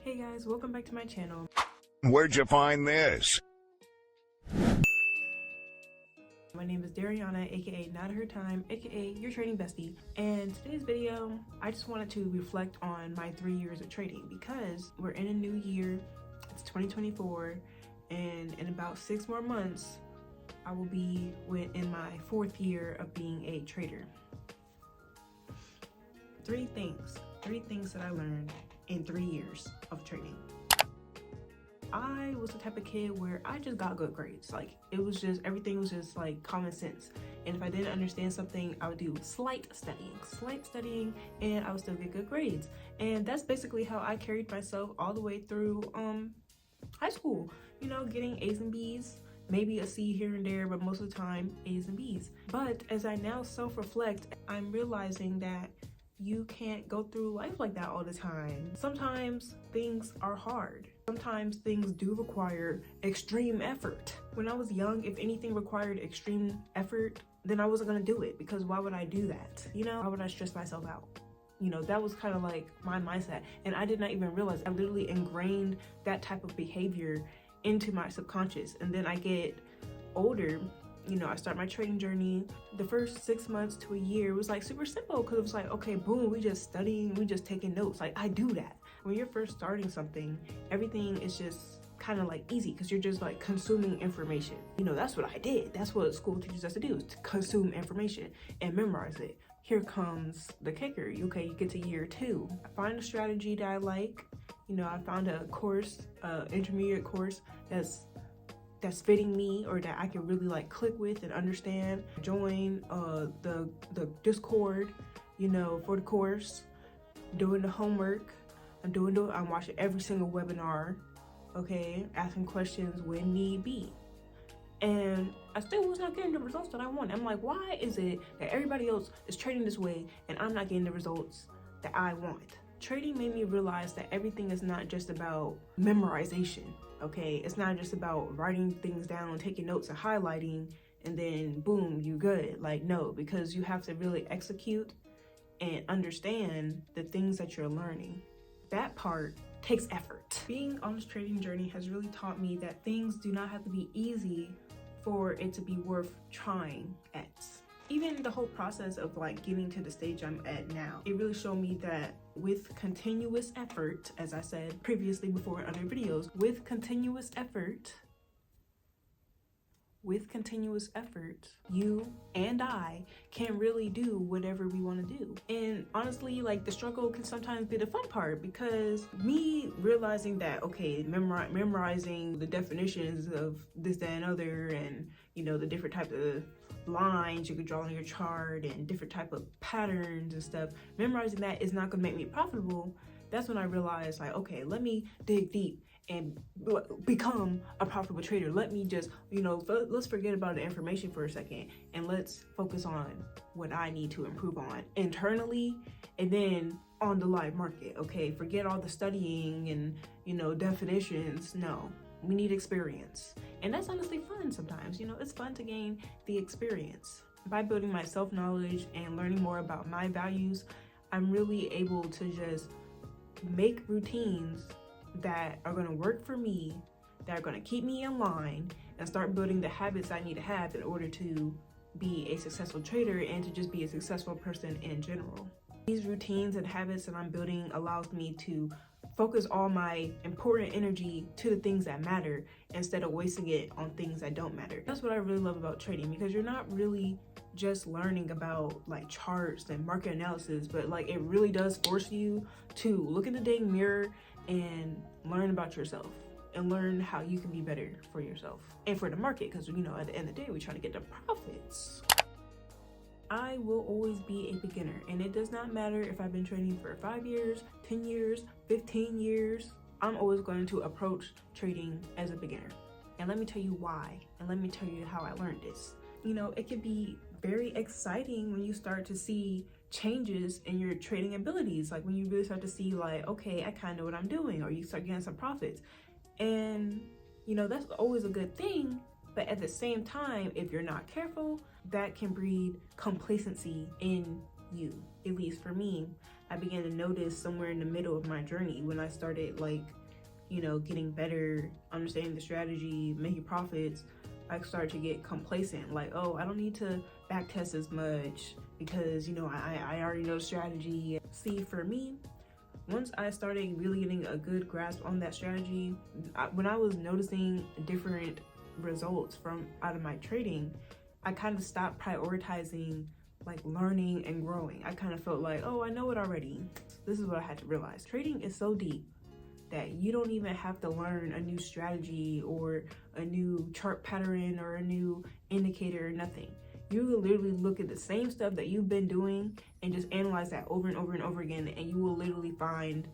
Hey guys, welcome back to my channel. Where'd you find this? My name is Dariana, aka Not Her Time, aka your trading bestie. And today's video, I just wanted to reflect on my 3 years of trading because we're in a new year. It's 2024, and in about 6 more months, I will be in my 4th year of being a trader. Three things that I learned in 3 years of trading. I was the type of kid where I just got good grades. Like, everything was just like common sense. And if I didn't understand something, I would do slight studying, and I would still get good grades. And that's basically how I carried myself all the way through high school. You know, getting A's and B's, maybe a C here and there, but most of the time A's and B's. But as I now self-reflect, I'm realizing that you can't go through life like that all the time. Sometimes things are hard. Sometimes things do require extreme effort. When I was young, if anything required extreme effort, then I wasn't gonna do it, because why would I do that? You know, why would I stress myself out? You know, that was kind of like my mindset. And I did not even realize I literally ingrained that type of behavior into my subconscious. And then I get older, you know, I start my trading journey. The first 6 months to a year was like super simple, because it was like, okay, boom, we just studying, we just taking notes. Like, I do that. When you're first starting something, everything is just kind of like easy, because you're just like consuming information. You know, that's what I did. That's what school teaches us to do, is to consume information and memorize it. Here comes the kicker. Okay, you get to year 2. I find a strategy that I like. You know, I found a course, intermediate course that's fitting me, or that I can really like click with and understand. Join the Discord, you know, for the course, doing the homework. I'm watching every single webinar, okay, asking questions when need be. And I still was not getting the results that I want. I'm like, why is it that everybody else is trading this way and I'm not getting the results that I want? Trading made me realize that everything is not just about memorization, okay? It's not just about writing things down, taking notes and highlighting, and then boom, you're good. Like, no, because you have to really execute and understand the things that you're learning. That part takes effort. Being on this trading journey has really taught me that things do not have to be easy for it to be worth trying at. Even the whole process of like getting to the stage I'm at now, it really showed me that with continuous effort, as I said previously before in other videos, with continuous effort, you and I can really do whatever we want to do. And honestly, like, the struggle can sometimes be the fun part, because me realizing that, okay, memorizing the definitions of this, that, and other, and, you know, the different types of lines you could draw on your chart and different type of patterns and stuff, memorizing that is not going to make me profitable. That's when I realized, like, okay, let me dig deep and become a profitable trader. Let me just, you know, let's forget about the information for a second, and let's focus on what I need to improve on internally, and then on the live market. Okay, forget all the studying and, you know, definitions. No, we need experience. And that's honestly fun sometimes. You know, it's fun to gain the experience. By building my self-knowledge and learning more about my values, I'm really able to just make routines that are going to work for me, that are going to keep me in line, and start building the habits I need to have in order to be a successful trader and to just be a successful person in general. These routines and habits that I'm building allows me to focus all my important energy to the things that matter, instead of wasting it on things that don't matter. That's what I really love about trading, because you're not really just learning about like charts and market analysis, but like, it really does force you to look in the dang mirror and learn about yourself, and learn how you can be better for yourself and for the market, because, you know, at the end of the day, we're trying to get the profits. I will always be a beginner, and it does not matter if I've been trading for 5 years, 10 years, 15 years. I'm always going to approach trading as a beginner. And let me tell you why, and let me tell you how I learned this. You know, it can be very exciting when you start to see changes in your trading abilities. Like, when you really start to see, like, okay, I kind of know what I'm doing, or you start getting some profits. And, you know, that's always a good thing. But at the same time, if you're not careful, that can breed complacency in you. At least for me, I began to notice somewhere in the middle of my journey when I started like, you know, getting better, understanding the strategy, making profits, I started to get complacent. Like, oh, I don't need to back test as much because, you know, I already know the strategy. See, for me, once I started really getting a good grasp on that strategy, when I was noticing different results from out of my trading, I kind of stopped prioritizing like learning and growing. I kind of felt like, oh, I know it already. This is what I had to realize. Trading is so deep that you don't even have to learn a new strategy or a new chart pattern or a new indicator or nothing. You will literally look at the same stuff that you've been doing and just analyze that over and over and over again, and you will literally find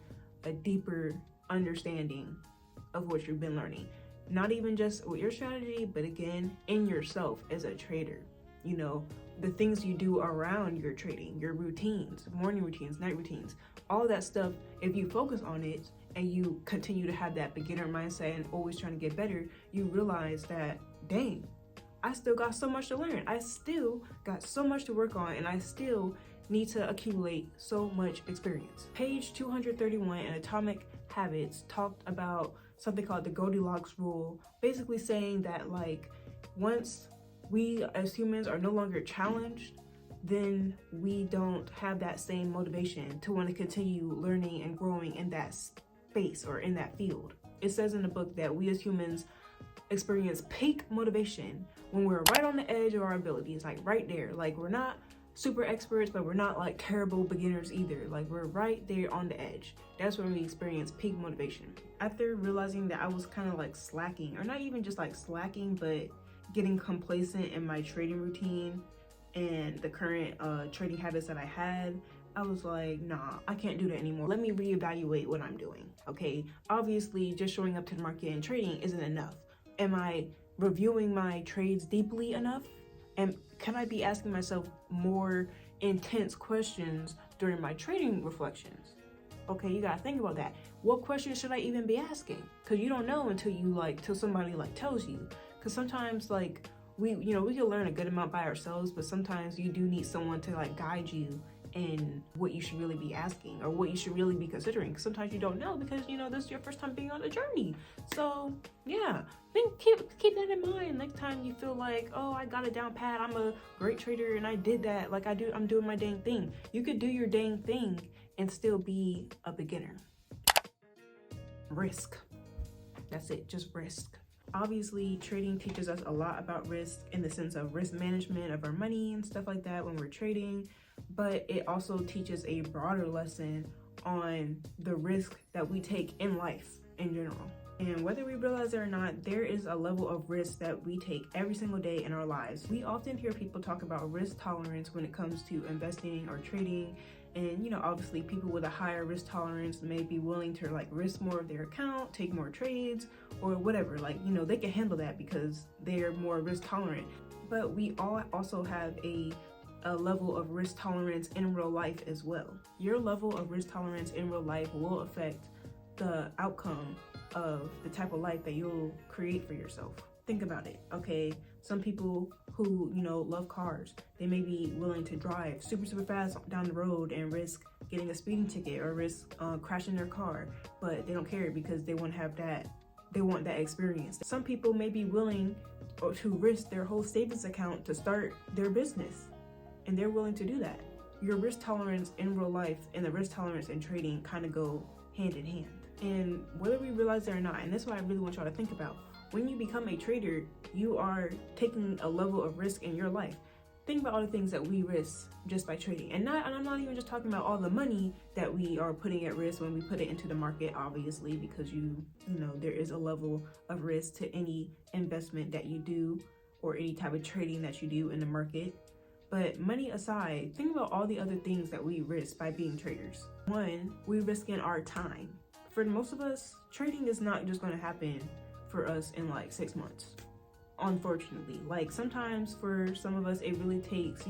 a deeper understanding of what you've been learning. Not even just with your strategy, but again, in yourself as a trader. You know, the things you do around your trading, your routines, morning routines, night routines, all that stuff, if you focus on it and you continue to have that beginner mindset and always trying to get better, you realize that, dang, I still got so much to learn. I still got so much to work on, and I still need to accumulate so much experience. Page 231 in Atomic Habits talked about something called the Goldilocks rule, basically saying that like once we as humans are no longer challenged, then we don't have that same motivation to want to continue learning and growing in that space or in that field. It says in the book that we as humans experience peak motivation when we're right on the edge of our abilities, like right there. Like we're not super experts, but we're not like terrible beginners either. Like we're right there on the edge. That's when we experience peak motivation. After realizing that I was kind of like slacking, or not even just like slacking, but getting complacent in my trading routine and the current trading habits that I had, I was like, nah, I can't do that anymore. Let me reevaluate what I'm doing, okay? Obviously, just showing up to the market and trading isn't enough. Am I reviewing my trades deeply enough? And can I be asking myself more intense questions during my trading reflections? Okay, you gotta think about that. What questions should I even be asking? Because you don't know until till somebody like tells you. Because sometimes like we can learn a good amount by ourselves, but sometimes you do need someone to like guide you in what you should really be asking or what you should really be considering. Sometimes you don't know because this is your first time being on a journey. So yeah, keep that in mind next time you feel like, oh, I got it down pat, I'm a great trader and I did that, like I'm doing my dang thing. You could do your dang thing and still be a beginner. Risk. That's it, just risk. Obviously, trading teaches us a lot about risk in the sense of risk management of our money and stuff like that when we're trading, but it also teaches a broader lesson on the risk that we take in life in general. And whether we realize it or not, there is a level of risk that we take every single day in our lives. We often hear people talk about risk tolerance when it comes to investing or trading. And obviously people with a higher risk tolerance may be willing to like risk more of their account, take more trades or whatever. Like, they can handle that because they're more risk tolerant. But we all also have a level of risk tolerance in real life as well. Your level of risk tolerance in real life will affect the outcome of the type of life that you'll create for yourself. Think about it, okay? Some people who, love cars, they may be willing to drive super fast down the road and risk getting a speeding ticket or risk crashing their car, but they don't care because they want that experience. Some people may be willing to risk their whole savings account to start their business, and they're willing to do that. Your risk tolerance in real life and the risk tolerance in trading kind of go hand in hand. And whether we realize it or not, and that's what I really want y'all to think about, when you become a trader, you are taking a level of risk in your life. Think about all the things that we risk just by trading. And I'm not even just talking about all the money that we are putting at risk when we put it into the market, obviously, because there is a level of risk to any investment that you do or any type of trading that you do in the market. But money aside, think about all the other things that we risk by being traders. One, we risk in our time. For most of us, trading is not just going to happen for us in like 6 months. Unfortunately, like sometimes for some of us, it really takes,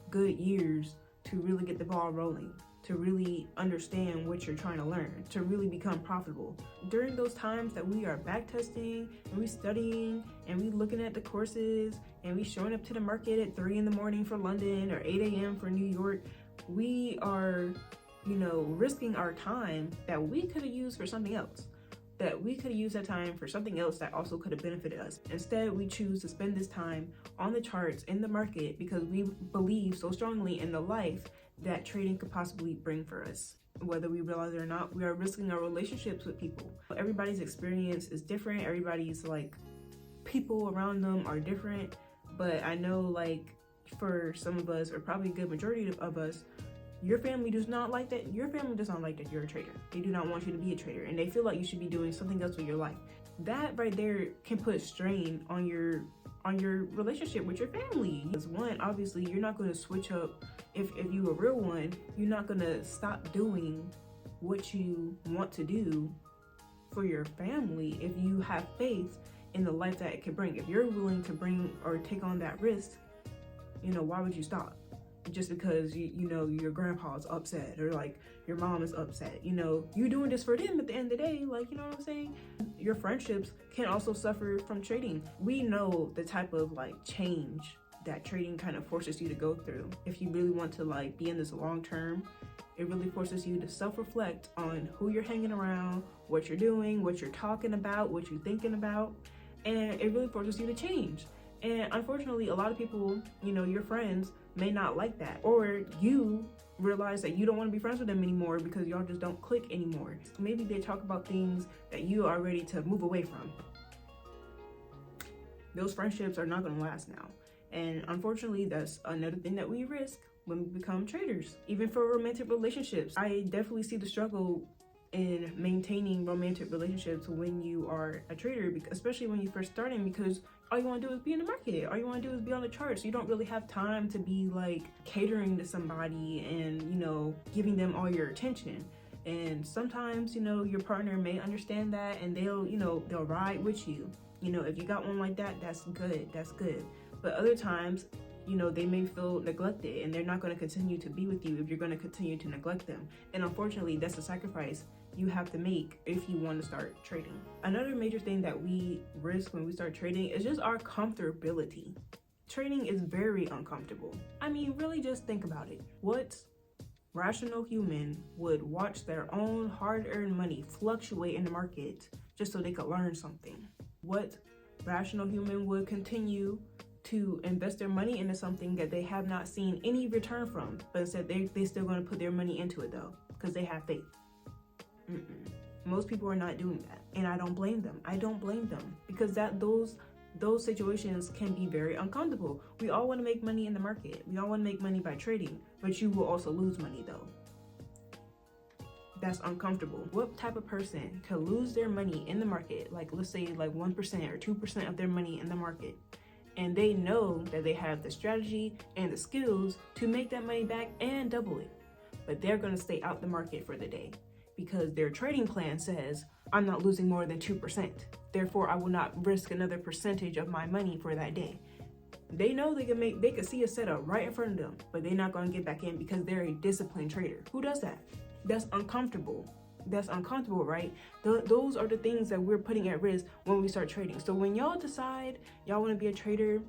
good years to really get the ball rolling, to really understand what you're trying to learn, to really become profitable. During those times that we are backtesting and we studying and we looking at the courses and we showing up to the market at 3 a.m. for London or 8 a.m. for New York, we are risking our time that we could have used for something else. That we could have used that time for something else that also could have benefited us. Instead, we choose to spend this time on the charts, in the market, because we believe so strongly in the life that trading could possibly bring for us. Whether we realize it or not, we are risking our relationships with people. Everybody's experience is different. Everybody's people around them are different. But I know for some of us, or probably a good majority of us, your family does not like that. Your family does not like that you're a trader. They do not want you to be a trader, and they feel like you should be doing something else with your life. That right there can put strain on your relationship with your family. Because one, obviously, you're not going to switch up. If you're a real one, you're not going to stop doing what you want to do for your family if you have faith in the life that it can bring. If you're willing to bring or take on that risk, why would you stop? Just because your grandpa's upset, or your mom is upset, you're doing this for them at the end of the day. You know what I'm saying? Your friendships can also suffer from trading. We know the type of change that trading kind of forces you to go through. If you really want to be in this long term, it really forces you to self-reflect on who you're hanging around, what you're doing, what you're talking about, what you're thinking about, and it really forces you to change. And unfortunately, a lot of people, your friends, may not like that, or you realize that you don't want to be friends with them anymore because y'all just don't click anymore. Maybe they talk about things that you are ready to move away from. Those friendships are not going to last now. And unfortunately, that's another thing that we risk when we become traders. Even for romantic relationships, I definitely see the struggle in maintaining romantic relationships when you are a trader, especially when you're first starting, because all you want to do is be in the market. All you want to do is be on the charts. You don't really have time to be catering to somebody and, giving them all your attention. And sometimes, your partner may understand that, and they'll ride with you. If you got one like that, that's good. But other times, they may feel neglected, and they're not going to continue to be with you if you're going to continue to neglect them. And unfortunately, that's a sacrifice you have to make if you want to start trading. Another major thing that we risk when we start trading is just our comfortability. Trading is very uncomfortable. I mean, really just think about it. What rational human would watch their own hard-earned money fluctuate in the market just so they could learn something? What rational human would continue to invest their money into something that they have not seen any return from, but instead they still going to put their money into it though, because they have faith? Most people are not doing that, and I don't blame them. Because those situations can be very uncomfortable. We all want to make money in the market. We all want to make money by trading, but you will also lose money though. That's uncomfortable. What type of person could lose their money in the market, let's say 1% or 2% of their money in the market, and they know that they have the strategy and the skills to make that money back and double it, but they're going to stay out the market for the day because their trading plan says, I'm not losing more than 2%. Therefore, I will not risk another percentage of my money for that day. They know they can see a setup right in front of them, but they're not going to get back in because they're a disciplined trader. Who does that? That's uncomfortable. Right? Those are the things that we're putting at risk when we start trading. So when y'all decide y'all want to be a trader,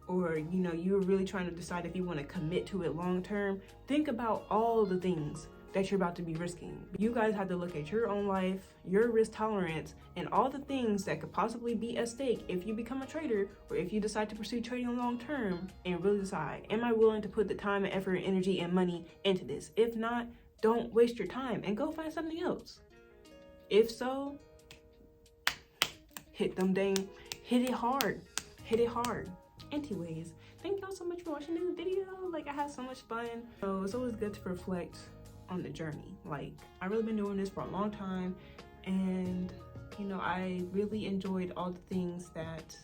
or you're really trying to decide if you want to commit to it long term, think about all the things that you're about to be risking. You guys have to look at your own life, your risk tolerance, and all the things that could possibly be at stake if you become a trader, or if you decide to pursue trading long term, and really decide, am I willing to put the time and effort, energy, and money into this? If not, don't waste your time and go find something else. If so, hit it hard. Anyways, thank y'all so much for watching this video. I had so much fun. So it's always good to reflect on the journey. I've really been doing this for a long time, and I really enjoyed all the things that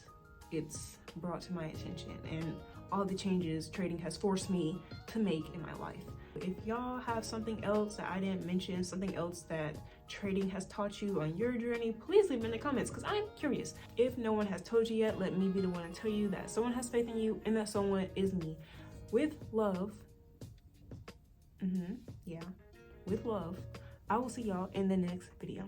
it's brought to my attention and all the changes trading has forced me to make in my life. If y'all have something else that I didn't mention, something else that trading has taught you on your journey, please leave it in the comments because I'm curious. If no one has told you yet, let me be the one to tell you that someone has faith in you, and that someone is me. With love, with love, I will see y'all in the next video.